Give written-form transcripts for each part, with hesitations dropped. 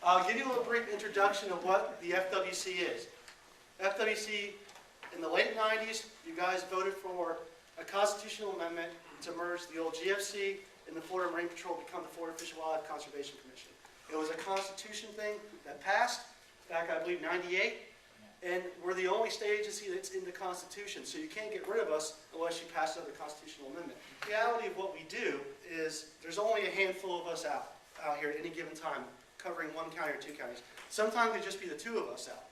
I'll give you a brief introduction of what the FWC is. FWC, in the late 90s, you guys voted for a constitutional amendment to merge the old GFC and the Florida Marine Patrol to become the Florida Fish and Wildlife Conservation Commission. It was a constitution thing that passed back, I believe, 98, and we're the only state agency that's in the Constitution, so you can't get rid of us unless you pass another constitutional amendment. The reality of what we do is there's only a handful of us out here at any given time, covering one county or two counties. Sometimes it just be the two of us out.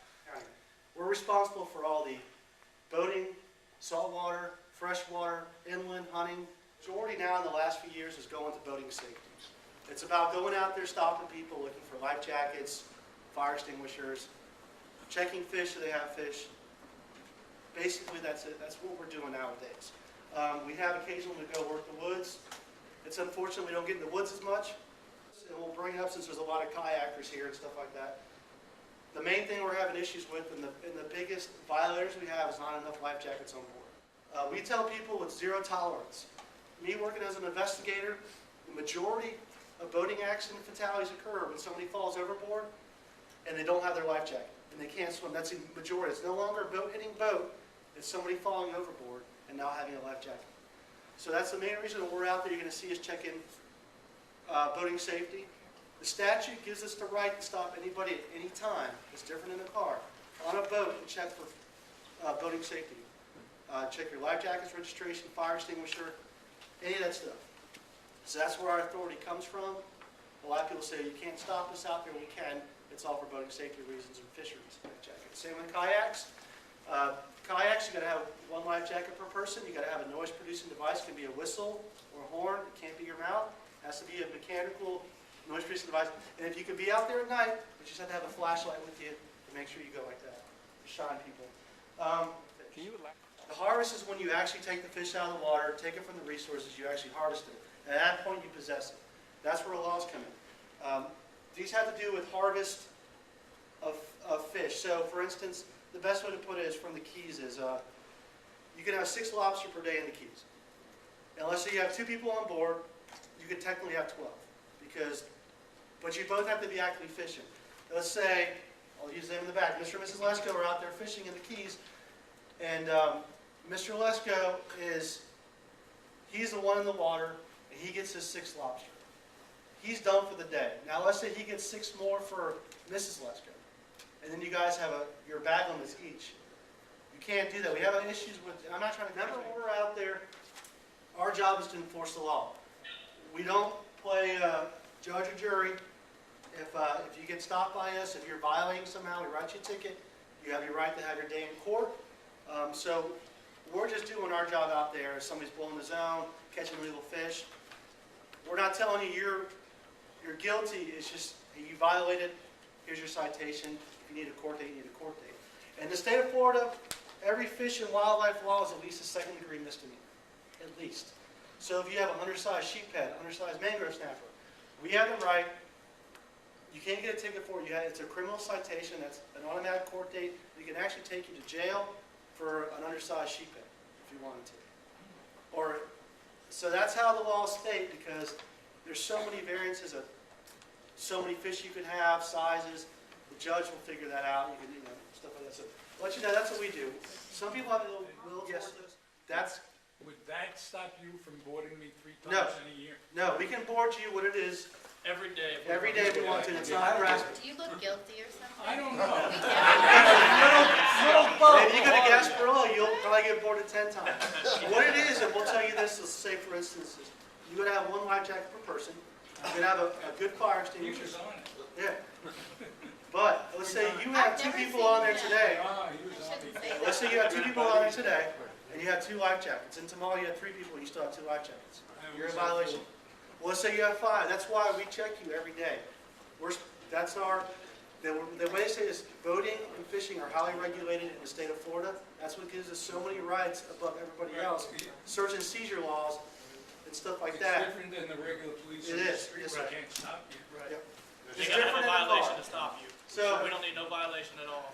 We're responsible for all the boating, saltwater, freshwater, inland, hunting. Majority now in the last few years is going to boating safety. It's about going out there, stopping people, looking for life jackets, fire extinguishers, checking fish so they have fish. Basically, that's it. That's what we're doing nowadays. We have occasionally to go work the woods. It's unfortunate we don't get in the woods as much. And we'll bring it up since there's a lot of kayakers here and stuff like that. The main thing we're having issues with and the biggest violators we have is not enough life jackets on board. We tell people it's zero tolerance. Me working as an investigator, the majority of boating accident fatalities occur when somebody falls overboard and they don't have their life jacket and they can't swim. That's the majority. It's no longer a boat hitting boat. It's somebody falling overboard and not having a life jacket. So that's the main reason we're out there. You're going to see us check in boating safety. The statute gives us the right to stop anybody at any time. It's different in a car. On a boat and check for boating safety. Check your life jackets, registration, fire extinguisher, any of that stuff. So that's where our authority comes from. A lot of people say you can't stop us out there. We can. It's all for boating safety reasons and fisheries life jackets. Same with kayaks. Kayaks, you got to have one life jacket per person. You got to have a noise producing device. It can be a whistle or a horn. It can't be your mouth. It has to be a mechanical noise producing device. And if you could be out there at night, but you just have to have a flashlight with you to make sure you go like that to shine people. The harvest is when you actually take the fish out of the water, take it from the resources, you actually harvest it. And at that point, you possess it. That's where the laws come in. These have to do with harvest of fish. So, for instance, the best way to put it is from the Keys is you can have 6 lobster per day in the Keys. And let's say you have 2 people on board, you could technically have 12. But you both have to be actively fishing. Let's say, I'll use them in the back, Mr. and Mrs. Lesko are out there fishing in the Keys, and Mr. Lesko he's the one in the water, and he gets his 6 lobster. He's done for the day. Now let's say he gets 6 more for Mrs. Lesko, and then you guys have your bag limits each. You can't do that. We have issues with, I'm not trying to, remember when we're out there, our job is to enforce the law. We don't play judge or jury. If you get stopped by us, if you're violating somehow, we write you a ticket. You have your right to have your day in court. So we're just doing our job out there. If somebody's blowing the zone, catching illegal fish, we're not telling you you're guilty. It's just you violated. Here's your citation. If you need a court date, you need a court date. In the state of Florida, every fish and wildlife law is at least a second-degree misdemeanor, at least. So if you have an undersized sheephead, undersized mangrove snapper, we have the right. You can't get a ticket for it. It's a criminal citation. That's an automatic court date. We can actually take you to jail for an undersized sheephead if you wanted to. So that's how the laws state, because there's so many variances of so many fish you can have, sizes. The judge will figure that out. You can, stuff like that. So let you know that's what we do. Some people have a little yes. Would that stop you from boarding me 3 times in a year? No, we can board you what it is. Every day. Every day we want to. It's not harassment. Do you look guilty or something? I don't know. If you go to Gasparilla, you'll probably get boarded 10 times. What it is, and we'll tell you this, let's say for instance, you're going to have 1 life jacket per person. You're going to have a good fire extinguisher. Yeah. But let's say you have 2 people on there today. Let's say you have 2 people on there today, and you have 2 life jackets. And tomorrow you have 3 people, and you still have 2 life jackets. You're in violation. Well, let's say you have 5. That's why we check you every day. The way they say is boating and fishing are highly regulated in the state of Florida. That's what gives us so many rights above everybody else. Search and seizure laws and stuff like that. It's different than the regular police. It is. Yes, Right. Can't stop you. Right. Yep. They got to have a violation to stop you. So we don't need no violation at all.